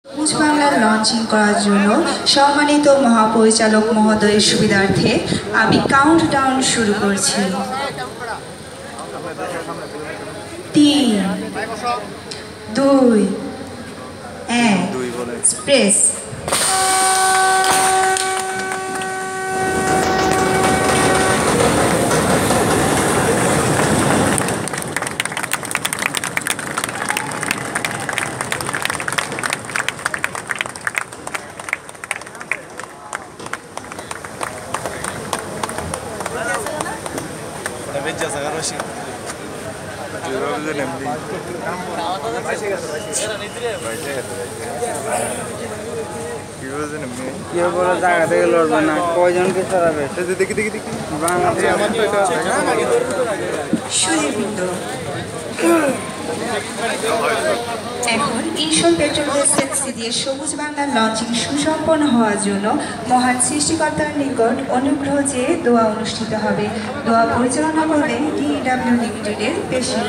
সবুজ বাংলা লঞ্চিং করার জন্য সম্মানিত মহাপরিচালক মহোদয়ের সুবিধার্থে আমি কাউন্টডাউন শুরু করছি। 3, 2, 1 এক্সপ্রেস। জায়গা থেকে লড়বে না, কয়জনকে সরাবে দেখি দেখি দেখি। এখন ঈশ্বর পেট্রোল এজেন্সি দিয়ে সবুজ বাংলার লঞ্চিং সুসম্পন্ন হওয়ার জন্য মহান সৃষ্টিকর্তার নিকট অনুগ্রহ চেয়ে দোয়া অনুষ্ঠিত হবে। দোয়া পরিচালনা করবেন DW লিমিটেডের পেশি।